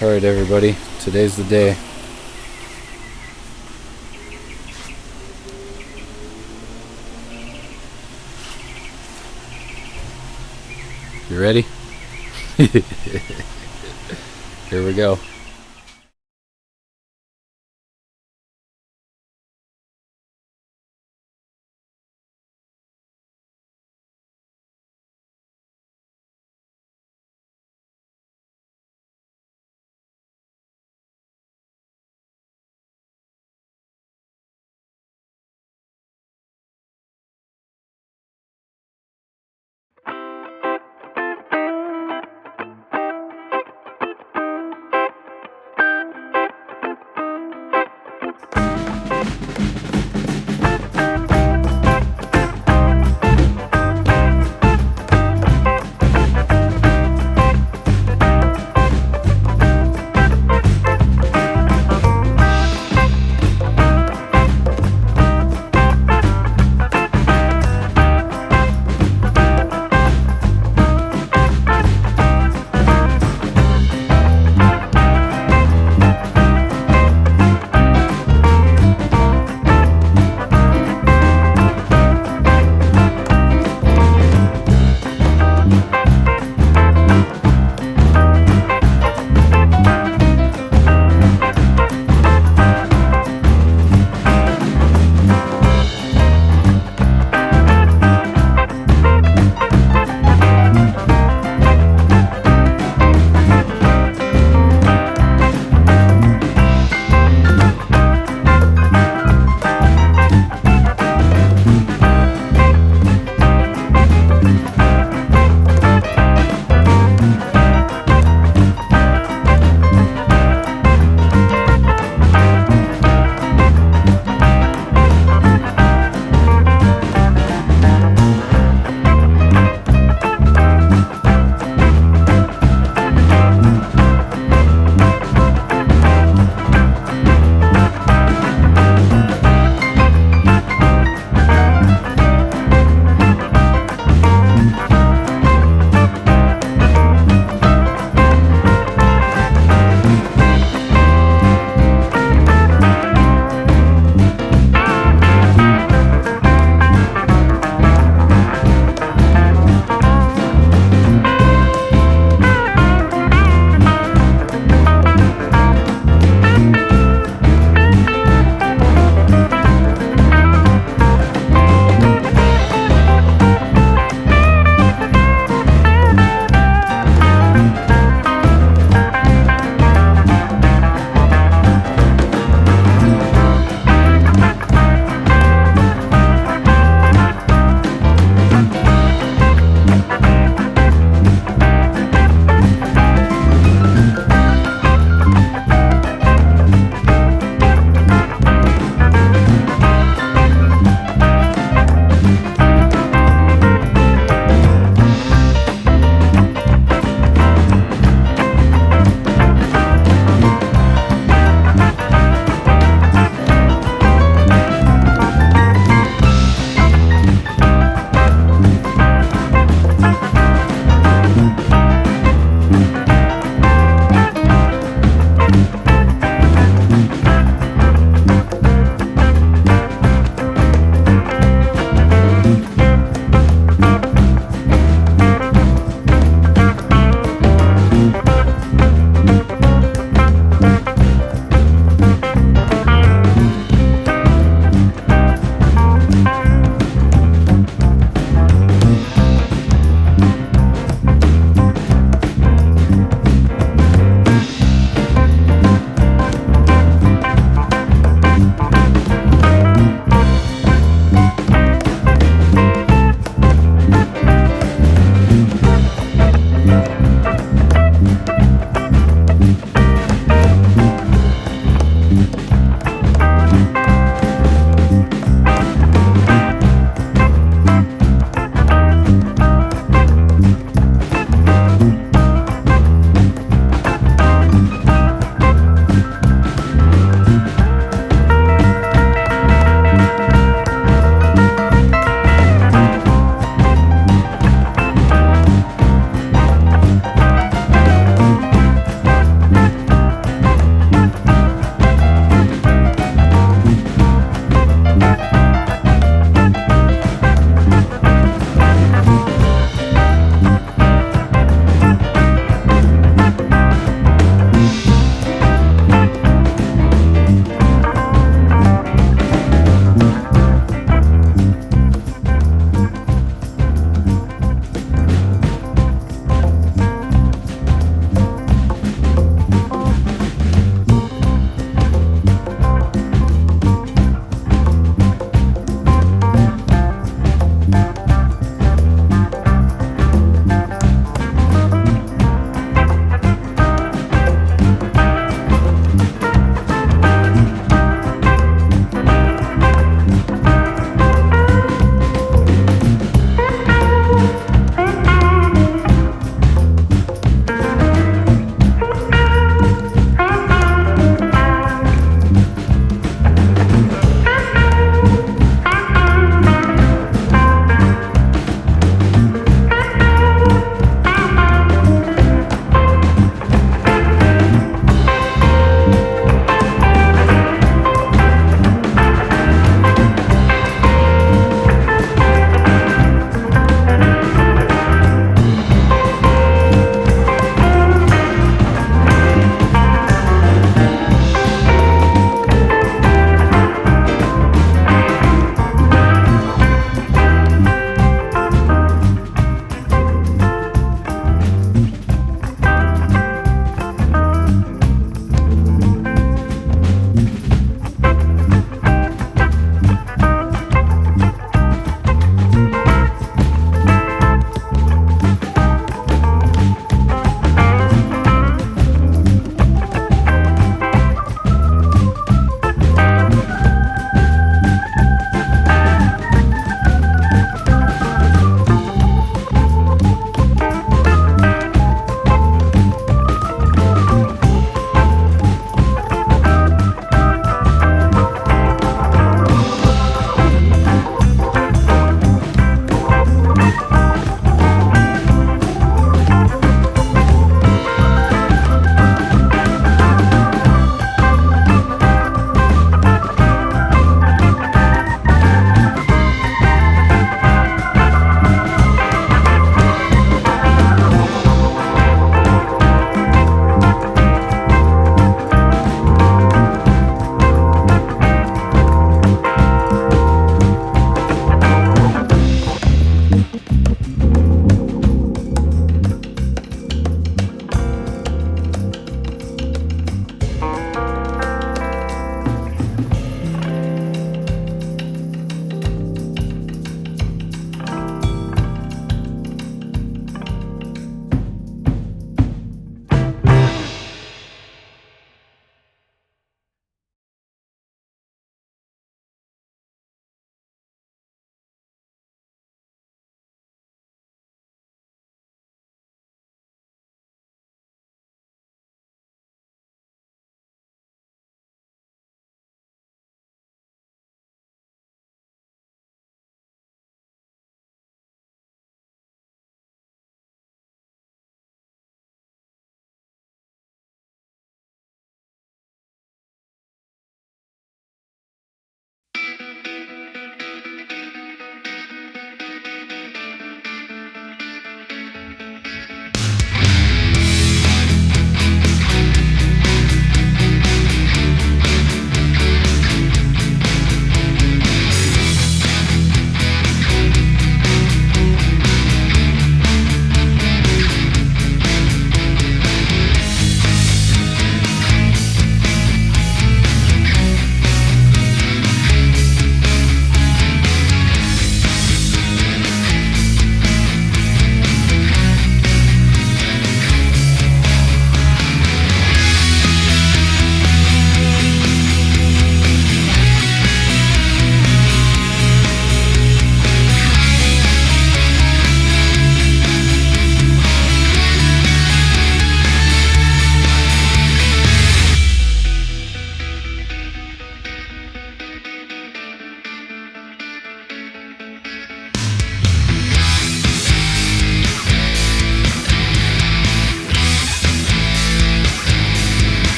Alright everybody, today's the day. You ready? Here we go.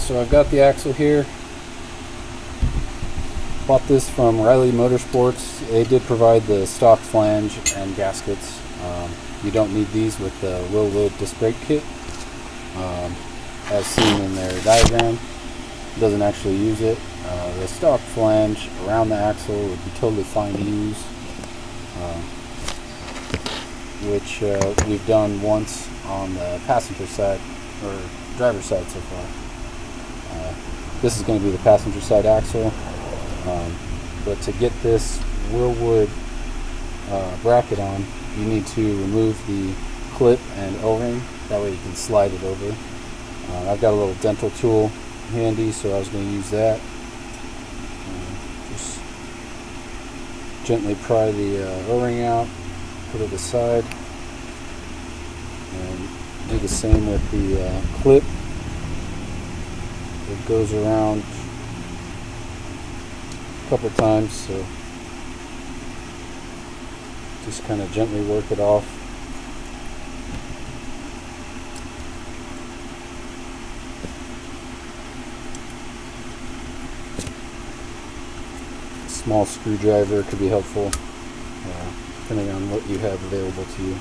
So I've got the axle here. Bought this from Riley Motorsports. They did provide the stock flange and gaskets. You don't need these with the Wilwood disc brake kit. As seen in their diagram, it doesn't actually use it. The stock flange around the axle would be totally fine to use, which we've done once on the passenger side, or driver's side so far. This is going to be the passenger side axle. But to get this Wilwood bracket on, you need to remove the clip and O-ring. That way you can slide it over. I've got a little dental tool handy, so I was going to use that. Just gently pry the O-ring out, put it aside, and do the same with the clip. It goes around couple times, so just kind of gently work it off. A small screwdriver could be helpful, depending on what you have available to you.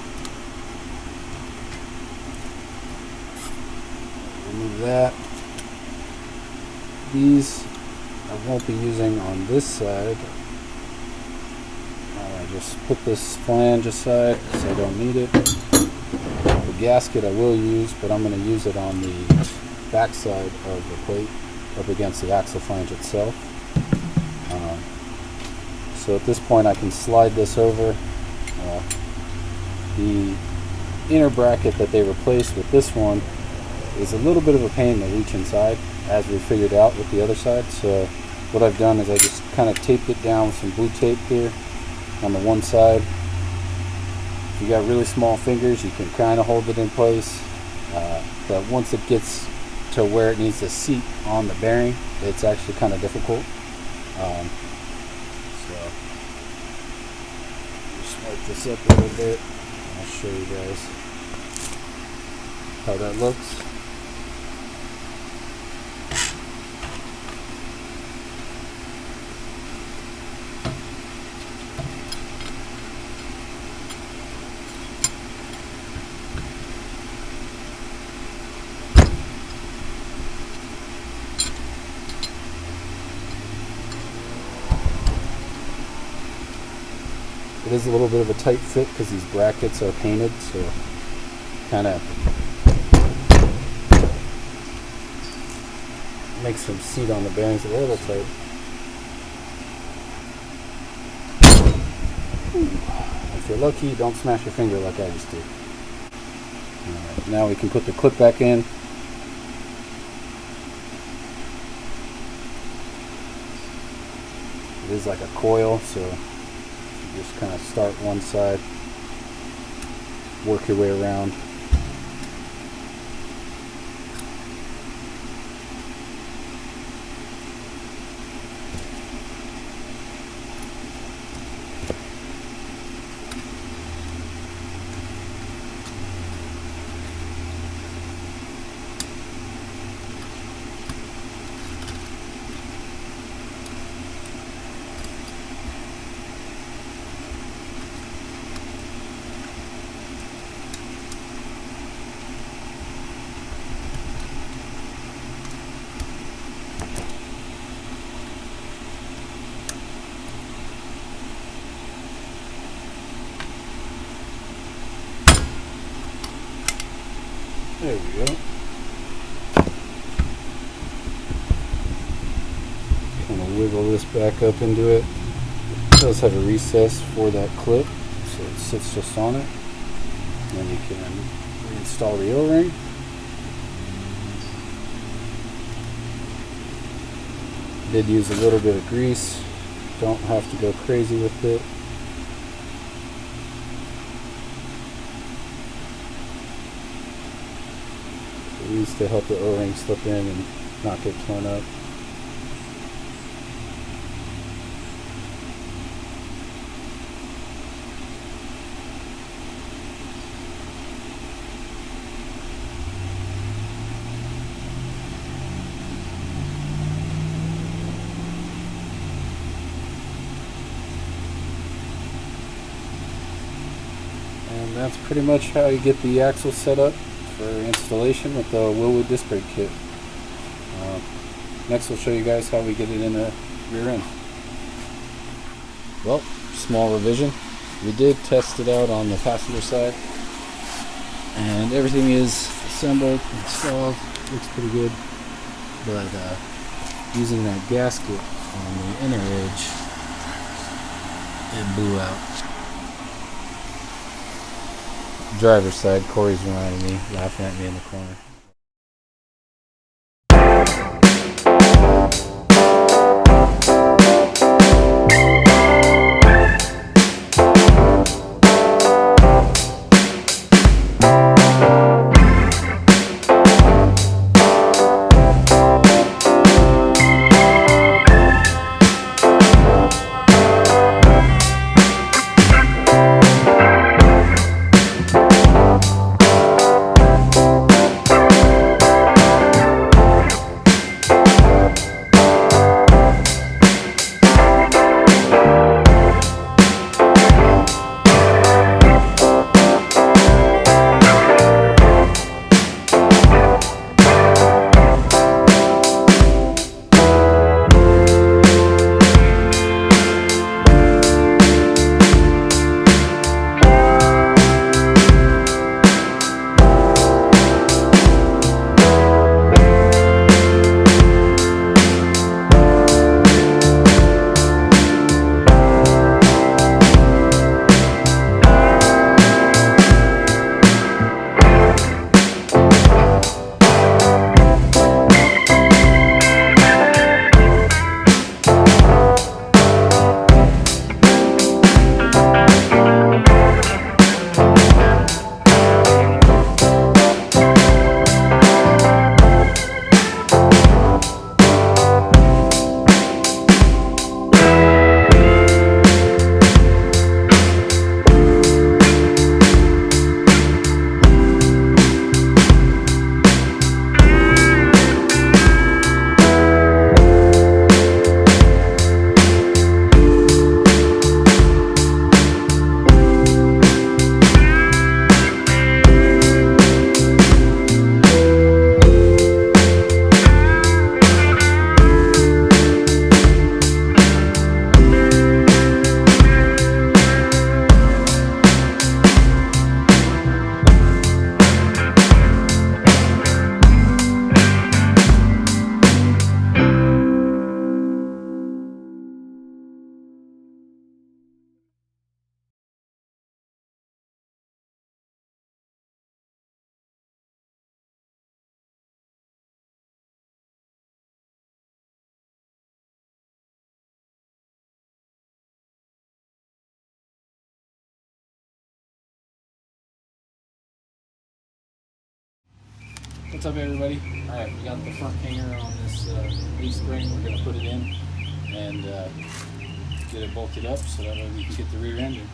Remove that. These I won't be using on this side. Just put this flange aside because I don't need it. The gasket I will use, but I'm going to use it on the back side of the plate up against the axle flange itself. So at this point I can slide this over. The inner bracket that they replaced with this one is a little bit of a pain to reach inside, as we figured out with the other side. So what I've done is I just kind of taped it down with some blue tape here on the one side. If you got really small fingers, you can kind of hold it in place, but once it gets to where it needs to seat on the bearing, it's actually kind of difficult. So just wipe this up a little bit. I'll show you guys how that looks. It is a little bit of a tight fit because these brackets are painted, so kind of makes them seat on the bearings a little tight. If you're lucky, don't smash your finger like I used to. Alright, now we can put the clip back in. It is like a coil, so just kind of start one side, work your way around. There we go. Kind of wiggle this back up into it. It does have a recess for that clip, so it sits just on it. And then you can reinstall the O-ring. Did use a little bit of grease. Don't have to go crazy with it. It needs to help the O-ring slip in and not get torn up. that's pretty much how you get the axle set up for installation with the Wilwood disc brake kit. Next we'll show you guys how we get it in the rear end. Well, small revision. We did test it out on the passenger side, and everything is assembled, installed, looks pretty good. But using that gasket on the inner edge, it blew out. Driver's side, Corey's reminding me, laughing at me in the corner. What's up, everybody? Alright, we got the front hanger on this leaf spring. We're going to put it in and get it bolted up so that way we can get the rear end in.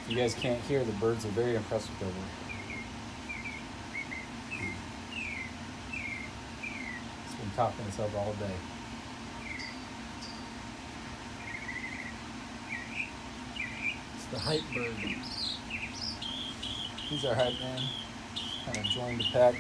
If you guys can't hear, the birds are very impressed with their work. It's been talking itself all day. It's the hype bird. He's our hype man. Kind of joined the pack.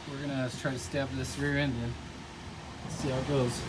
We're gonna try to stab this rear end in. Let's see how it goes.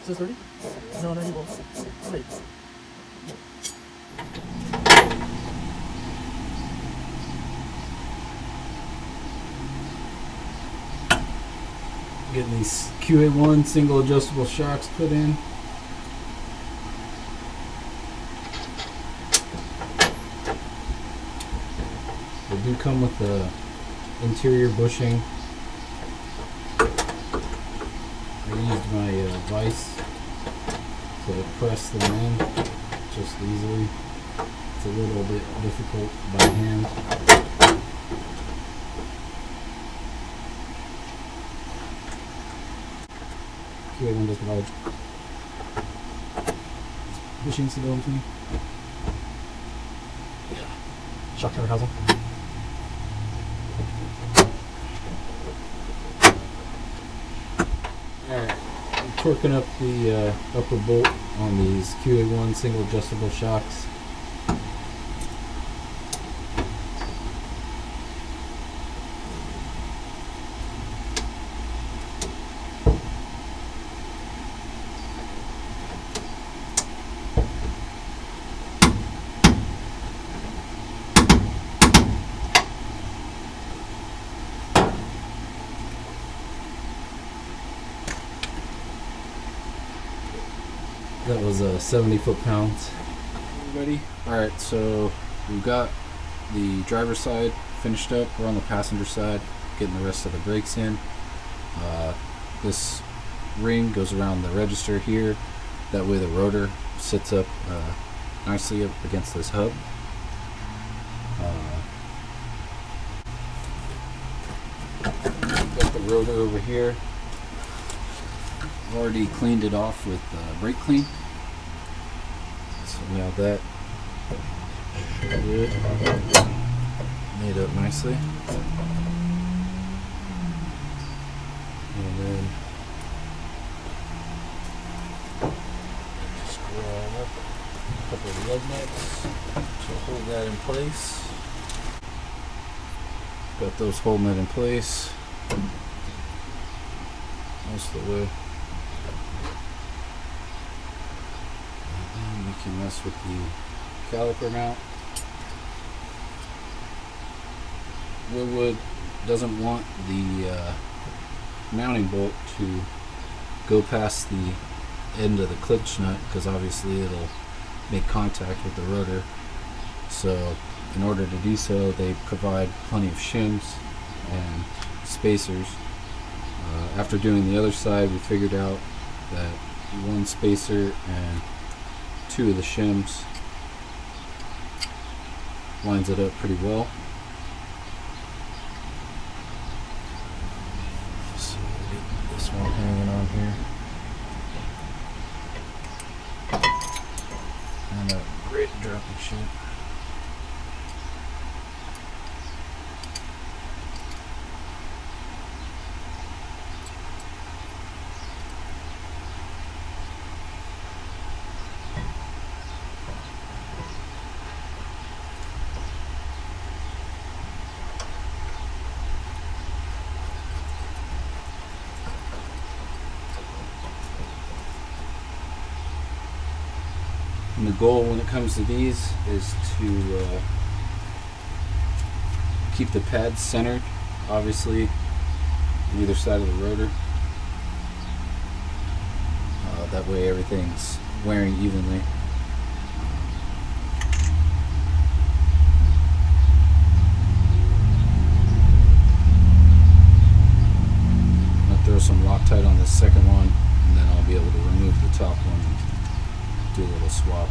Is this 30? No, 91. Wait. Getting these QA1 single adjustable shocks put in. They do come with the interior bushing. I used my vise to press them in just easily. It's a little bit difficult by hand. QA1 does provide bushing stability. Shock tower housing. Alright, I'm torquing up the upper bolt on these QA1 single adjustable shocks. That was 70 foot-pounds. Ready? Alright, so we've got the driver's side finished up. We're on the passenger side, getting the rest of the brakes in. This ring goes around the register here. That way the rotor sits up nicely up against this hub. Got the rotor over here. Already cleaned it off with brake clean. So now that good, made up nicely, and then just grab up a couple of lug nuts to hold that in place. Got those holding it in place most of the way. And we can mess with the caliper mount. Wilwood doesn't want the mounting bolt to go past the end of the clutch nut because obviously it'll make contact with the rotor. So in order to do so, they provide plenty of shims and spacers. After doing the other side, we figured out that one spacer and two of the shims lines it up pretty well. So we'll get this one hanging on here. And a great dropping shim. And the goal when it comes to these is to keep the pads centered, obviously, on either side of the rotor. That way everything's wearing evenly. I'll throw some Loctite on this second one, and then I'll be able to remove the top one and do a little swap.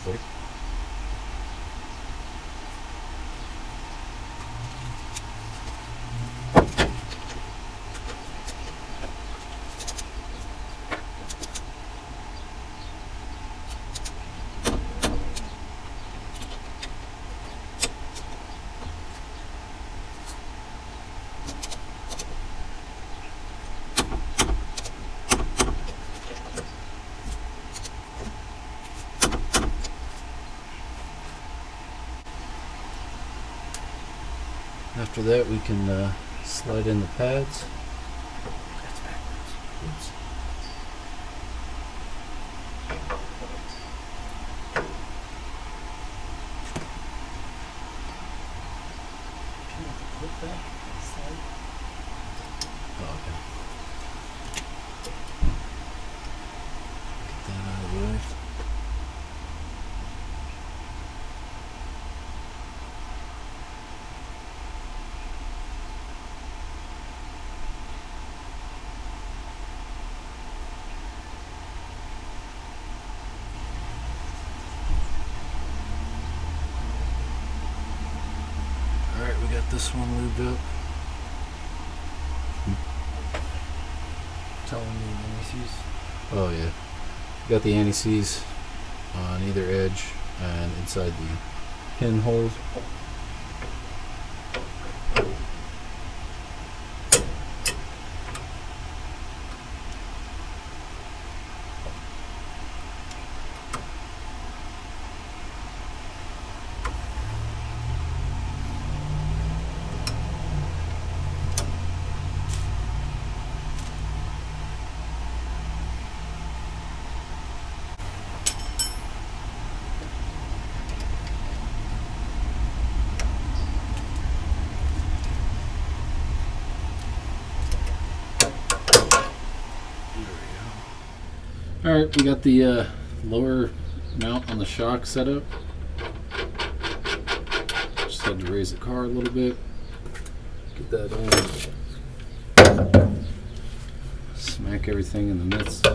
Sorry. After that, we can slide in the pads. That's backwards. Oops. Oh, okay. Get that out of the way. Alright, we got this one lubed up. Telling me anti-seize. Oh yeah. Got the anti-seize on either edge and inside the pinholes. Alright, we got the lower mount on the shock set up. Just had to raise the car a little bit. Get that on. Smack everything in the midst.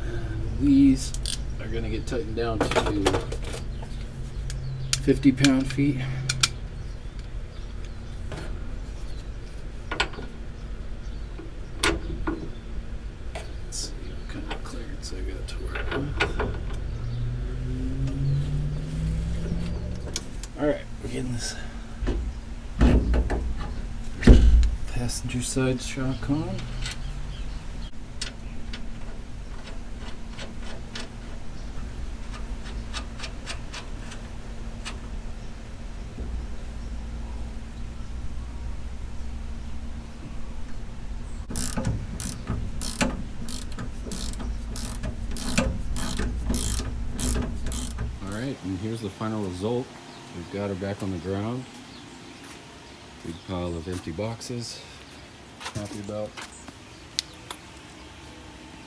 And these are going to get tightened down to 50 pound-feet. Let's see what kind of clearance I got to work with. Alright, we're getting this passenger side shock on. And here's the final result. We've got her back on the ground. Big pile of empty boxes. Happy about.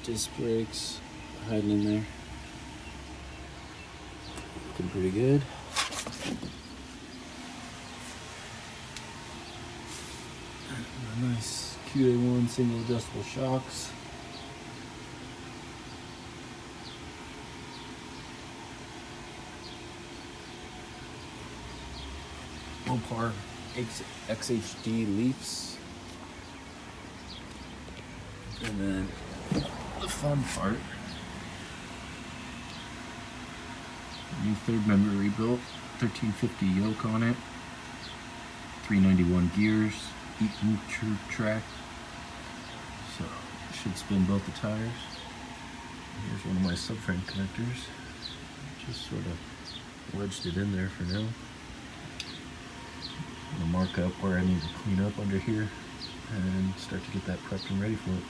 Disc brakes hiding in there. Looking pretty good. And a nice QA1 single adjustable shocks. Mopar XHD leaps, and then the fun part, new third member rebuilt, 1350 yoke on it, 391 gears, 8-inch track, so it should spin both the tires. Here's one of my subframe connectors, just sort of wedged it in there for now. I'm gonna mark up where I need to clean up under here and start to get that prepped and ready for it.